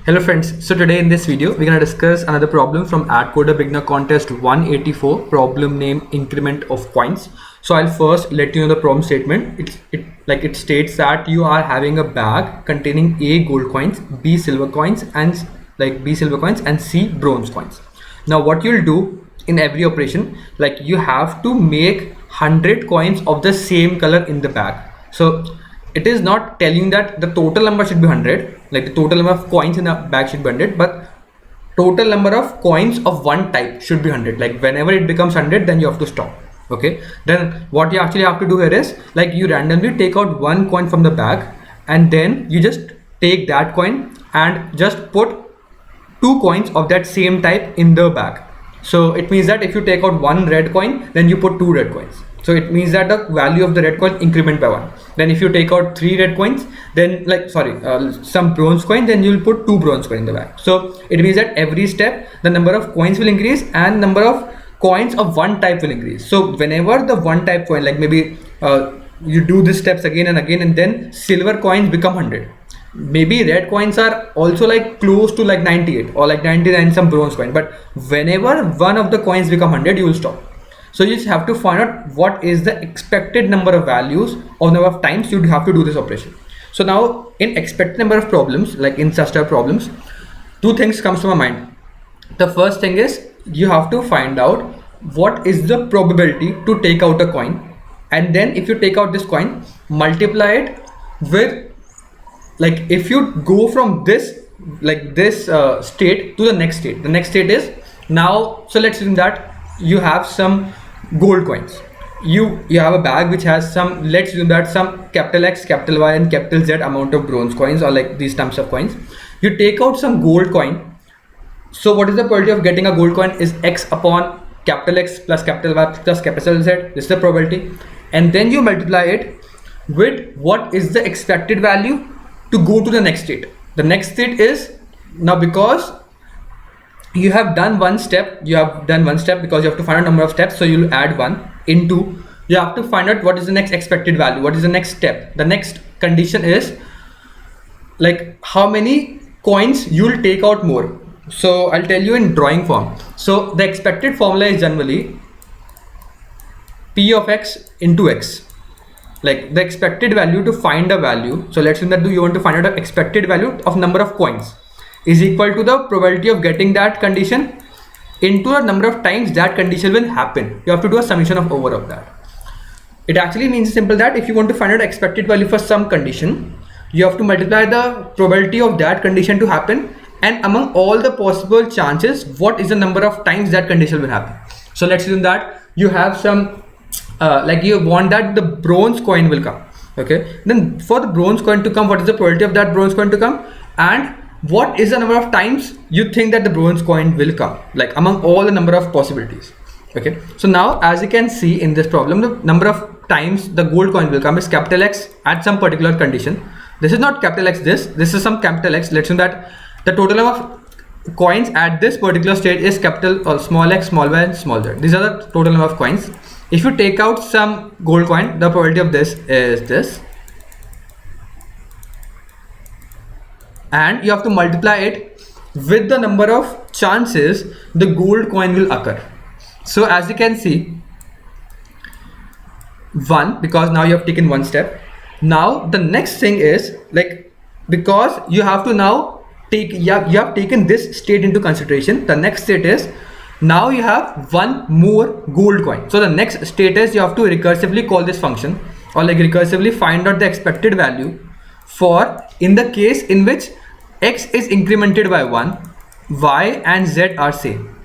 Hello friends, so today in this video we're going to discuss another problem from AtCoder beginner contest 184, problem name increment of coins. So I'll first let you know the problem statement. It states that you are having a bag containing A gold coins, B silver coins and C bronze coins. Now what you'll do in every operation, like you have to make 100 coins of the same color in the bag. So it is not telling that the total number should be 100, like the total number of coins in the bag should be 100, but total number of coins of one type should be 100. Like whenever it becomes 100, then you have to stop. Okay, then what you actually have to do here is, like, you randomly take out one coin from the bag and then you just take that coin and just put two coins of that same type in the bag. So it means that if you take out one red coin, then you put two red coins. So it means that the value of the red coin increment by 1. Then if you take out 3 red coins, then some bronze coin, then you'll put 2 bronze coin in the bag. So it means that every step the number of coins will increase and number of coins of one type will increase. So whenever the one type coin, like maybe you do these steps again and again, and then silver coins become 100. Maybe red coins are also like close to like 98 or like 99 some bronze coin, but whenever one of the coins become 100, you will stop. So you just have to find out what is the expected number of values or number of times you have to do this operation. So now in expected number of problems, like in such type problems, two things comes to my mind. The first thing is you have to find out what is the probability to take out a coin, and then if you take out this coin, multiply it with, like, if you go from this state to the next state. The next state is now, so let's assume that you have some gold coins. You have a bag which has some, let's assume that some capital X, capital Y and capital Z amount of bronze coins, or like these types of coins. You take out some gold coin. So what is the probability of getting a gold coin is X upon capital X plus capital Y plus capital Z. This is the probability. And then you multiply it with what is the expected value to go to the next state. The next state is, now because you have done one step, because you have to find a number of steps, so you'll add 1 into, you have to find out what is the next expected value, what is the next step. The next condition is like how many coins you'll take out more. So I'll tell you in drawing form. So the expected formula is generally P of X into X. Like the expected value to find a value. So let's say that you want to find out the expected value of number of coins is equal to the probability of getting that condition into the number of times that condition will happen. You have to do a summation of over of that. It actually means simple that if you want to find out expected value for some condition, you have to multiply the probability of that condition to happen, and among all the possible chances, what is the number of times that condition will happen. So let's assume that you have some you want that the bronze coin will come. Okay, then for the bronze coin to come, what is the probability of that bronze coin to come, and what is the number of times you think that the bronze coin will come, like among all the number of possibilities. Okay, so now as you can see in this problem, the number of times the gold coin will come is capital X at some particular condition. This is not capital X, this is some capital X. Let's assume that the total number of coins at this particular state is capital or small x, small y and small z. These are the total number of coins. If you take out some gold coin, the probability of this is this, and you have to multiply it with the number of chances the gold coin will occur. So as you can see, 1, because now you have taken one step. Now the next thing is, like, because you have to now take, you have taken this state into consideration. The next state is, now you have one more gold coin. So the next state is you have to recursively call this function, or like recursively find out the expected value for, in the case in which X is incremented by 1, Y and Z are same.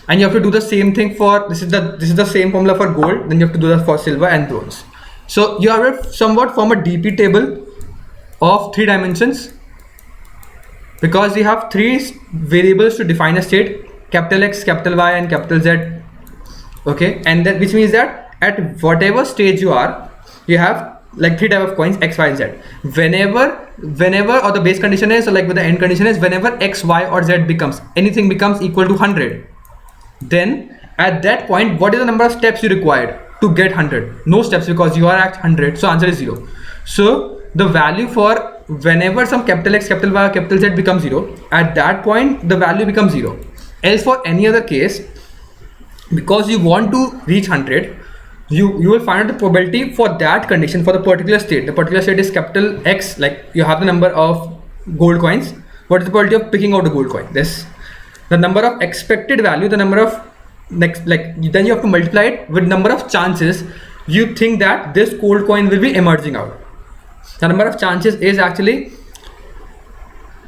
And you have to do the same thing for, this is the same formula for gold, then you have to do that for silver and bronze. So you have to somewhat form a DP table of 3 dimensions, because we have 3 variables to define a state, capital X, capital Y and capital Z. Okay, and then which means that at whatever stage you are, you have like 3 type of coins, X, Y and Z. Whenever or the base condition is, or like with the end condition is, whenever X, Y or Z anything becomes equal to 100, then at that point, what is the number of steps you required to get 100? No steps, because you are at 100, so answer is 0. So the value for whenever some capital X, capital Y, capital Z becomes 0, at that point the value becomes 0. Else for any other case, because you want to reach 100, you will find out the probability for that condition, for the particular state. The particular state is capital X, like you have the number of gold coins. What is the probability of picking out a gold coin? This. The number of expected value, the number of next, like then you have to multiply it with number of chances you think that this gold coin will be emerging out. The number of chances is actually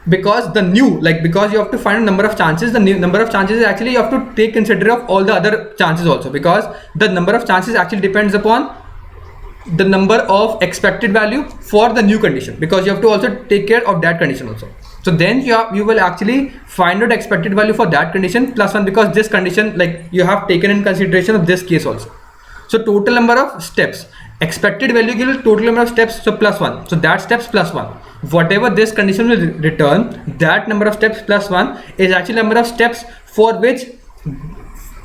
because the new, like because you have to find a number of chances, the new number of chances is actually you have to take consider of all the other chances also, because the number of chances actually depends upon the number of expected value for the new condition, because you have to also take care of that condition also. So then you will actually find out expected value for that condition plus 1, because this condition, like you have taken in consideration of this case also. So total number of steps, expected value gives total number of steps, so plus 1. So that steps plus 1. Whatever this condition will return, that number of steps plus 1 is actually number of steps for which,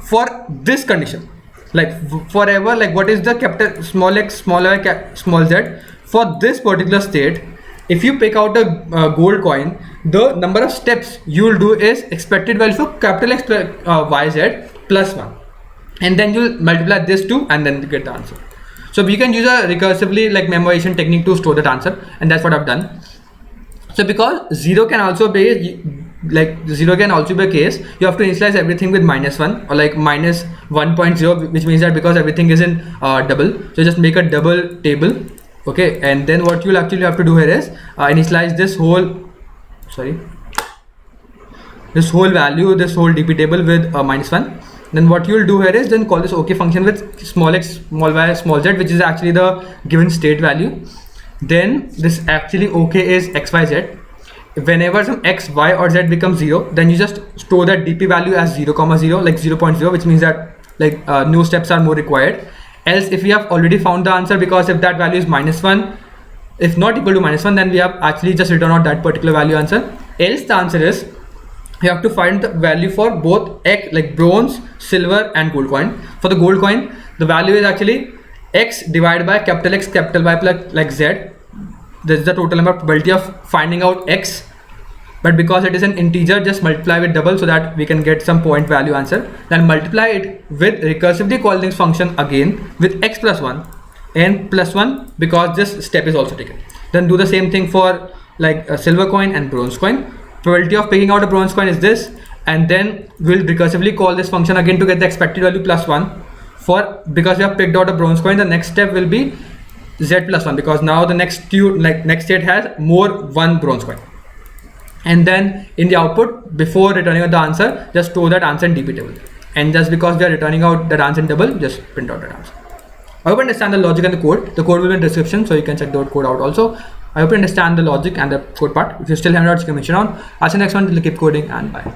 for this condition, like forever, like what is the capital small x, small y, small z for this particular state. If you pick out a gold coin, the number of steps you will do is expected value for capital X, y, z plus 1, and then you will multiply this 2 and then get the answer. So we can use a recursively like memorization technique to store that answer, and that's what I've done. So because 0 can also be like 0 can also be a case, you have to initialize everything with -1 or like minus 1.0, which means that because everything is in double, so just make a double table. Okay, and then what you'll actually have to do here is initialize this whole value, this whole dp table with -1. Then what you'll do here is then call this OK function with small x, small y, small z, which is actually the given state value. Then this actually OK is x, y, z. Whenever some x, y or z becomes 0, then you just store that dp value as 0, 0, like 0.0, which means that like no steps are more required. Else if we have already found the answer, because if that value is -1, if not equal to -1, then we have actually just written out that particular value answer. Else the answer is you have to find the value for both x, like bronze, silver and gold coin. For the gold coin, the value is actually x divided by capital X, capital Y plus like z. This is the total number probability of finding out x, but because it is an integer, just multiply with double so that we can get some point value answer. Then multiply it with recursively call this function again with x plus 1 and plus 1, because this step is also taken. Then do the same thing for like a silver coin and bronze coin. Probability of picking out a bronze coin is this, and then we'll recursively call this function again to get the expected value plus 1. For because we have picked out a bronze coin, the next step will be z plus 1, because now the next state has more 1 bronze coin. And then in the output, before returning out the answer, just store that answer in dp table. And just because we are returning out that answer in double, just print out that answer. I hope you understand the logic and the code. The code will be in the description, so you can check the code out also. I hope you understand the logic and the code part. If you still haven't, you can mention on. I'll see you next one. Keep coding and bye.